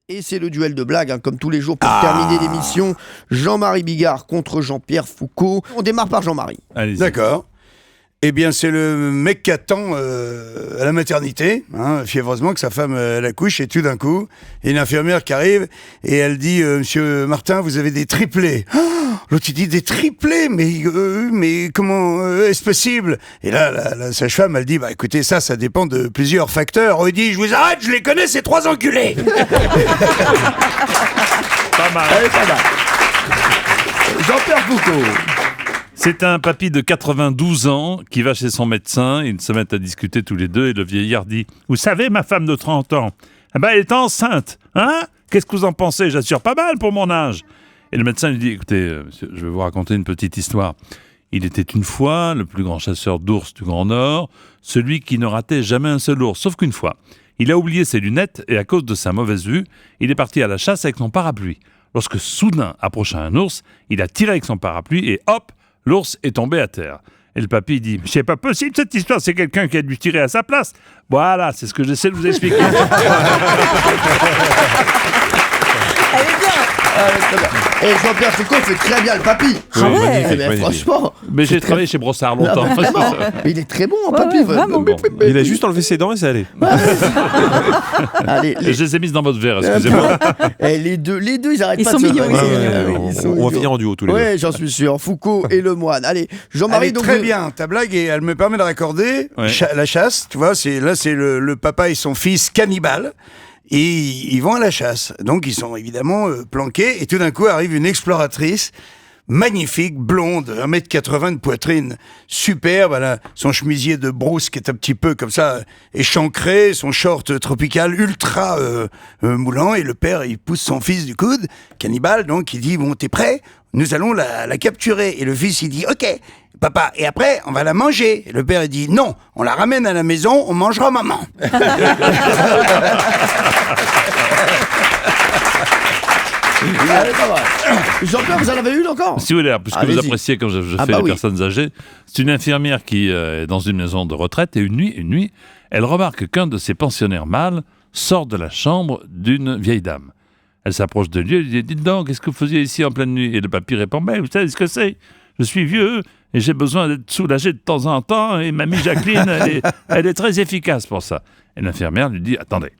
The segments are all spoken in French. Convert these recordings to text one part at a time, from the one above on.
Et c'est le duel de blagues, comme tous les jours pour terminer l'émission. Jean-Marie Bigard contre Jean-Pierre Foucault. On démarre par Jean-Marie. Allez-y. D'accord. Eh bien, c'est le mec qui attend à la maternité, fiévreusement que sa femme elle accouche, et tout d'un coup, il y a une infirmière qui arrive et elle dit Monsieur Martin, vous avez des triplés. L'autre il dit des triplés, mais comment est-ce possible? Et là, la sage-femme elle dit bah écoutez, ça dépend de plusieurs facteurs. Il dit je vous arrête, je les connais ces trois enculés. Pas mal. Allez, pas mal. Jean-Pierre Foucault. C'est un papy de 92 ans qui va chez son médecin. Ils se mettent à discuter tous les deux et le vieillard dit « Vous savez, ma femme de 30 ans, elle est enceinte. Hein? Qu'est-ce que vous en pensez? J'assure pas mal pour mon âge. » Et le médecin lui dit « Écoutez, monsieur, je vais vous raconter une petite histoire. Il était une fois le plus grand chasseur d'ours du Grand Nord, celui qui ne ratait jamais un seul ours, sauf qu'une fois. Il a oublié ses lunettes et à cause de sa mauvaise vue, il est parti à la chasse avec son parapluie. Lorsque soudain approcha un ours, il a tiré avec son parapluie et hop, l'ours est tombé à terre. Et le papy dit « C'est pas possible cette histoire, c'est quelqu'un qui a dû tirer à sa place. » Voilà, c'est ce que j'essaie de vous expliquer. Elle est bien. Et Jean-Pierre Foucault fait très bien le papy. Ah ouais. Eh ben, franchement. Mais j'ai travaillé chez Brossard longtemps. Mais il est très bon en papy. Ouais, vraiment. Il a juste enlevé ses dents et ça allait. Allez, Je les ai mises dans votre verre, excusez-moi. Et les deux, ils arrêtent Ils pas sont de se mignons, battre. ils sont mignons. Ouais, ils sont On va mignons. finir en duo tous les deux. Ouais, j'en suis sûr. Foucault et le moine. Allez, Jean-Marie. Allez, très bien, ta blague, et elle me permet de raccorder Ouais. la chasse, tu vois, c'est le papa et son fils cannibales, et ils vont à la chasse. Donc ils sont évidemment planqués, et tout d'un coup arrive une exploratrice, magnifique, blonde, 1m80 de poitrine, superbe, elle a son chemisier de brousse qui est un petit peu comme ça, échancré, son short tropical ultra moulant, et le père, il pousse son fils du coude, cannibale, donc il dit, bon, t'es prêt? Nous allons la capturer. Et le fils, il dit, ok, papa, et après, on va la manger. Et le père, il dit, non, on la ramène à la maison, on mangera maman. Allez, pas mal. Jean-Pierre, vous en avez une encore? Si vous voulez, puisque vous Allez-y. appréciez quand je Ah fais bah les oui. personnes âgées, c'est une infirmière qui est dans une maison de retraite et une nuit, elle remarque qu'un de ses pensionnaires mâles sort de la chambre d'une vieille dame. Elle s'approche de lui et lui dit « Dites donc, qu'est-ce que vous faisiez ici en pleine nuit ?» Et le papy répond « Mais vous savez ce que c'est? Je suis vieux et j'ai besoin d'être soulagé de temps en temps et mamie Jacqueline, elle est très efficace pour ça. » Et l'infirmière lui dit « Attendez,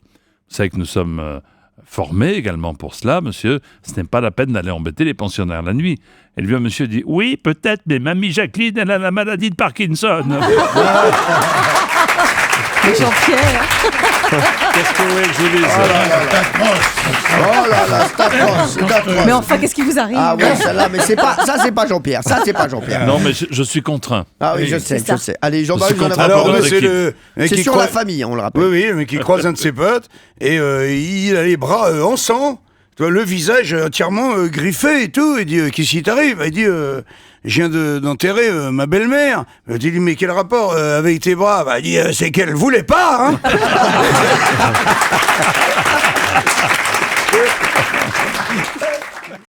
vous savez que nous sommes formés également pour cela, monsieur, ce n'est pas la peine d'aller embêter les pensionnaires la nuit. » Et le vieux monsieur dit « Oui, peut-être, mais mamie Jacqueline, elle a la maladie de Parkinson. » Mais Jean-Pierre. Qu'est-ce que vous voulez que je vous dise? Oh là là, c'est atroce, c'est atroce. Mais enfin, qu'est-ce qui vous arrive? Ah ouais, celle-là, mais c'est pas Jean-Pierre. Ça, c'est pas Jean-Pierre. Non, mais je suis contraint. Ah oui, je sais, C'est ça. je sais. Allez, Jean-Marie, Je vous en suis avez contre- encore Alors, notre une. c'est équipe. le mec C'est qui sur croise- la famille, on le rappelle. Oui, mais qui croise un de ses potes, et il a les bras en sang, tu vois, le visage entièrement griffé et tout. Il dit qu'est-ce qui t'arrive? Il dit je viens d'enterrer ma belle-mère. Il dit mais quel rapport avec tes bras? Il dit c'est qu'elle voulait pas, hein.